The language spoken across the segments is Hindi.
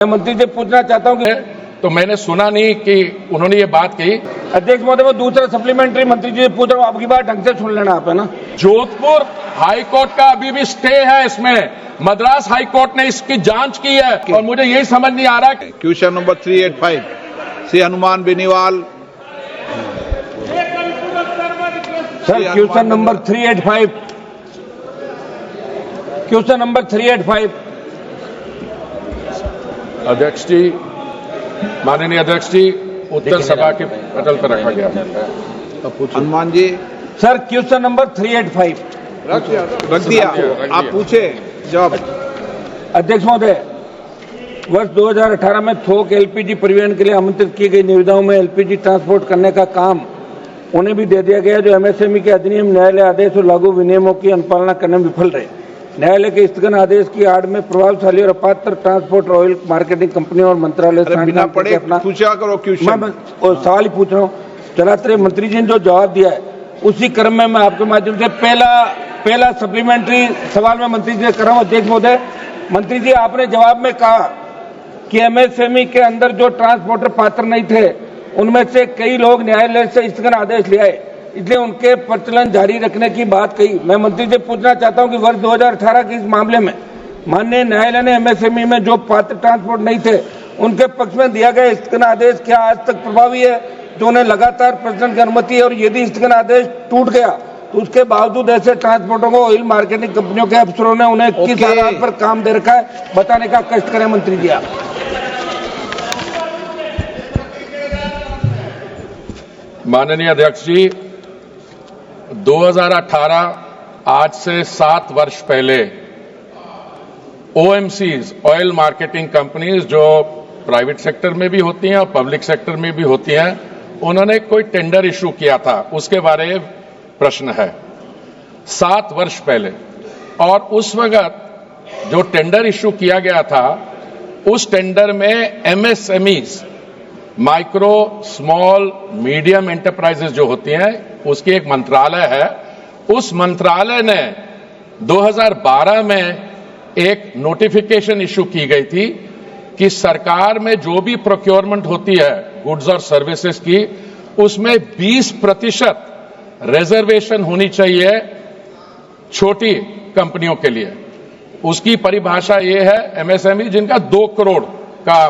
मैं मंत्री से पूछना चाहता हूं कि तो मैंने सुना नहीं कि उन्होंने ये बात कही। अध्यक्ष महोदय, वो दूसरा सप्लीमेंट्री मंत्री जी से पूछ रहा हूं, आपकी बात ढंग से सुन लेना आप, है ना। जोधपुर हाई कोर्ट का अभी भी स्टे है इसमें, मद्रास हाई कोर्ट ने इसकी जांच की है और मुझे यही समझ नहीं आ रहा कि question number 385 Shri Hanuman Beniwal. Sir question number 385, question number 385। अध्यक्ष जी, माननीय अध्यक्ष जी, उत्तर सभा के पटल पर रखा गया। Hanuman ji sir question number 385 रख दिया, आप पूछे जवाब। अध्यक्ष महोदय, वर्ष 2018 में थोक एलपीजी परिवहन के लिए आमंत्रित की गई निविदाओं में एलपीजी ट्रांसपोर्ट करने का काम उन्हें भी दे दिया गया जो एमएसएमई के अधिनियम, न्यायालय आदेश और लागू विनियमों की अनुपालना करने में विफल रहे। न्यायालय के स्थगन आदेश की आड़ में प्रभावशाली और अपात्र ट्रांसपोर्ट ऑयल मार्केटिंग कंपनियों और मंत्रालय बिना पढ़े पूछा करो क्वेश्चन। मैं सवाल ही पूछ रहा हूँ। चलाते रहे मंत्री जी ने जो जवाब दिया है उसी क्रम में मैं आपके माध्यम से पहला सप्लीमेंट्री सवाल में मंत्री जी से कर रहा हूँ। अध्यक्ष महोदय, मंत्री जी आपने जवाब में कहा कि एमएसएमई के अंदर जो ट्रांसपोर्टर पात्र नहीं थे उनमें से कई लोग न्यायालय से स्थगन आदेश ले आए, इसलिए उनके प्रचलन जारी रखने की बात कही। मैं मंत्री से पूछना चाहता हूं कि वर्ष 2018 के इस मामले में माननीय न्यायालय ने एमएसएमई में जो पात्र ट्रांसपोर्ट नहीं थे उनके पक्ष में दिया गया स्थगन आदेश क्या आज तक प्रभावी है, जो उन्हें लगातार प्रचलन की अनुमति है, और यदि स्थगन आदेश टूट गया तो उसके बावजूद ऐसे ट्रांसपोर्टरों को ऑयल मार्केटिंग कंपनियों के अफसरों ने उन्हें किस आधार पर काम दे रखा है, बताने का कष्ट करें मंत्री जी आप। माननीय अध्यक्ष जी, 2018 आज से 7 वर्ष पहले ओएमसीज, ऑयल मार्केटिंग कंपनीज, जो प्राइवेट सेक्टर में भी होती हैं और पब्लिक सेक्टर में भी होती हैं, उन्होंने कोई टेंडर इशू किया था, उसके बारे में प्रश्न है। 7 वर्ष पहले, और उस वक्त जो टेंडर इशू किया गया था उस टेंडर में MSMEs, micro small medium enterprises जो होती हैं, उसकी एक मंत्रालय है। उस मंत्रालय ने 2012 में एक नोटिफिकेशन इशू की गई थी कि सरकार में जो भी प्रोक्योरमेंट होती है गुड्स और सर्विसेज की, उसमें 20% रिजर्वेशन होनी चाहिए छोटी कंपनियों के लिए। उसकी परिभाषा ये है एमएसएमई जिनका 2 करोड़ का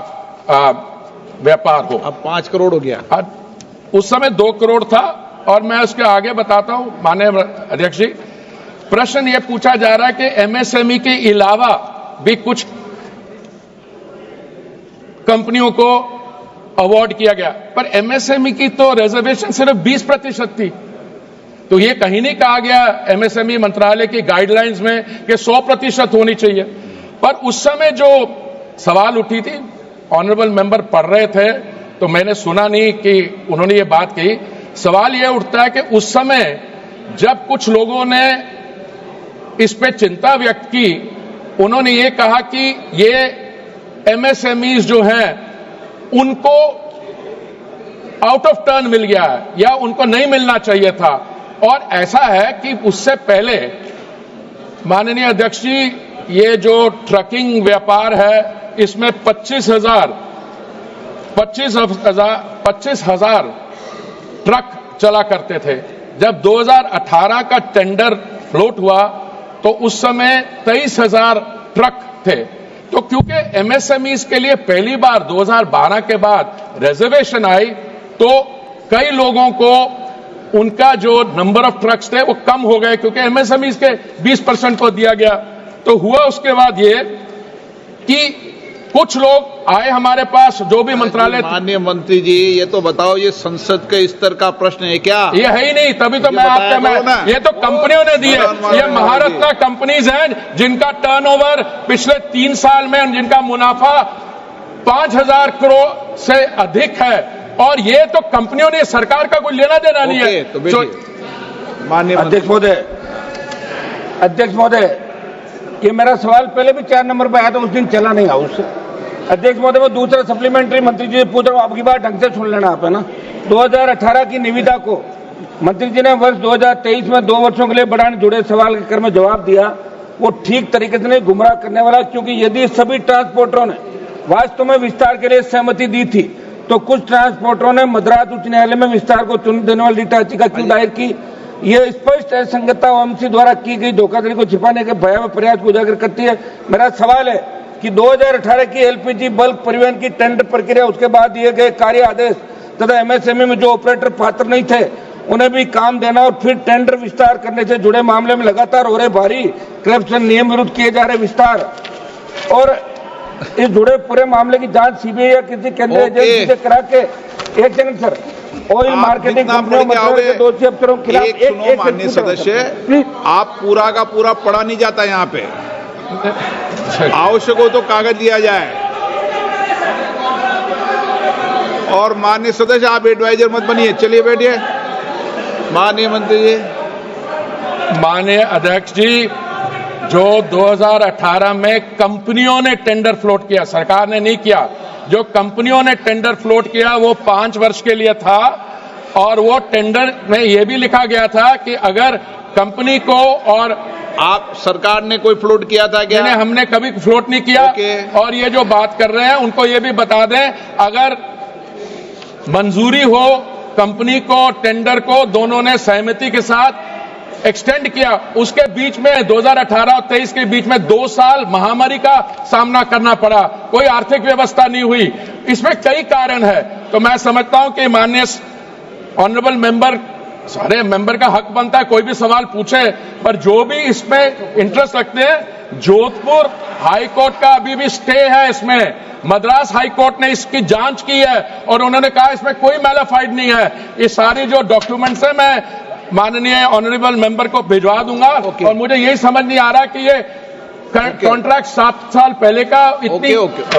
व्यापार हो। अब 5 करोड़ हो गया। उस समय 2 करोड़ था, और मैं उसके आगे बताता हूं। माननीय अध्यक्ष जी, प्रश्न ये पूछा जा रहा है कि एमएसएमई के अलावा भी कुछ कंपनियों को अवार्ड किया गया, पर एमएसएमई की तो रिजर्वेशन सिर्फ 20% थी। तो ये कहीं नहीं कहा गया एमएसएमई मंत्रालय की गाइडलाइंस में कि 100% होनी चाहिए। पर उस समय जो सवाल उठी थी, ऑनरेबल मेंबर पढ़ रहे थे तो मैंने सुना नहीं कि उन्होंने ये बात कही। सवाल ये उठता है कि उस समय जब कुछ लोगों ने इस पे चिंता व्यक्त की, उन्होंने ये कहा कि ये एमएसएमईज जो हैं उनको आउट ऑफ टर्न मिल गया है या उनको नहीं मिलना चाहिए था। और ऐसा है कि उससे पहले माननीय अध्यक्ष जी, ये जो ट्रकिंग व्यापार है इसमें 25,000 ट्रक चला करते थे। जब 2018 का टेंडर फ्लोट हुआ तो उस समय 23,000 ट्रक थे। तो क्योंकि एमएसएमईज के लिए पहली बार 2012 के बाद रिजर्वेशन आई, तो कई लोगों को उनका जो नंबर ऑफ ट्रक्स थे वो कम हो गए, क्योंकि एमएसएमईज के 20% को दिया गया। तो हुआ उसके बाद ये कि कुछ लोग आए हमारे पास, जो भी मंत्रालय। माननीय मंत्री जी, ये तो बताओ, ये संसद के स्तर का प्रश्न है क्या? ये है ही नहीं, तभी तो मैं आपके, ये तो कंपनियों ने दी है। ये महारत्न कंपनीज हैं जिनका टर्नओवर पिछले 3 साल में, जिनका मुनाफा 5,000 करोड़ से अधिक है, और ये तो कंपनियों ने, सरकार का कोई लेना देना नहीं है। तो माननीय अध्यक्ष महोदय, ये मेरा सवाल पहले भी 4 नंबर पर आया था, उस दिन चला नहीं हाउस। अध्यक्ष महोदय, वो दूसरा सप्लीमेंट्री मंत्री जी से पूछ रहा हूँ, आपकी बात ढंग से सुन लेना आप, है ना। 2018 की निविदा को मंत्री जी ने वर्ष 2023 में 2 वर्षों के लिए बढ़ाने जुड़े सवाल के क्रम में जवाब दिया। वो ठीक तरीके से नहीं, गुमराह करने वाला, क्योंकि यदि सभी ट्रांसपोर्टरों ने वास्तव में विस्तार के लिए सहमति दी थी, तो कुछ ट्रांसपोर्टरों ने मद्रास उच्च न्यायालय में विस्तार को चुनौती देने वाली रिट याचिका क्यों दायर की? ये स्पष्ट असंगतता ओएमसी द्वारा की गई धोखाधड़ी को छिपाने के भयावह प्रयास को उजागर करती है। मेरा सवाल है कि 2018 की एलपीजी बल्क परिवहन की टेंडर प्रक्रिया, उसके बाद दिए गए कार्य आदेश तथा एमएसएमई में जो ऑपरेटर पात्र नहीं थे उन्हें भी काम देना और फिर टेंडर विस्तार करने से जुड़े मामले में लगातार हो रहे भारी करप्शन, नियम विरुद्ध किए जा रहे विस्तार और इस जुड़े पूरे मामले की जांच सीबीआई या किसी केंद्रीय एजेंसी से करा के, एक सेकंड सर, ऑयल मार्केटिंग कंपनियों के दोषी अफसरों के खिलाफ एक माननीय सदस्य, आप पूरा का पूरा पढ़ा नहीं जाता यहाँ पे, आवश्यक हो तो कागज दिया जाए। और माननीय सदस्य, आप एडवाइजर मत बनिए, चलिए बैठिए। माननीय मंत्री जी। माननीय अध्यक्ष जी, जो 2018 में कंपनियों ने टेंडर फ्लोट किया, सरकार ने नहीं किया, जो कंपनियों ने टेंडर फ्लोट किया वो 5 वर्ष के लिए था और वो टेंडर में ये भी लिखा गया था कि अगर कंपनी को और आप सरकार ने कोई फ्लोट किया था क्या? नहीं, हमने कभी फ्लोट नहीं किया। और ये जो बात कर रहे हैं उनको ये भी बता दें, अगर मंजूरी हो कंपनी को, टेंडर को दोनों ने सहमति के साथ एक्सटेंड किया, उसके बीच में 2018 और 23 के बीच में 2 साल महामारी का सामना करना पड़ा, कोई आर्थिक व्यवस्था नहीं हुई। इसमें कई कारण है। तो मैं समझता हूं कि माननीय ऑनरेबल मेंबर, सारे मेंबर का हक बनता है कोई भी सवाल पूछे, पर जो भी इसमें इंटरेस्ट रखते हैं, जोधपुर हाई कोर्ट का अभी भी स्टे है इसमें, मद्रास हाई कोर्ट ने इसकी जांच की है और उन्होंने कहा इसमें कोई मैलाफाइड नहीं है। ये सारी जो डॉक्यूमेंट्स है मैं माननीय ऑनरेबल मेंबर को भिजवा दूंगा। और मुझे यही समझ नहीं आ रहा कि ये कॉन्ट्रैक्ट 7 साल पहले का इतनी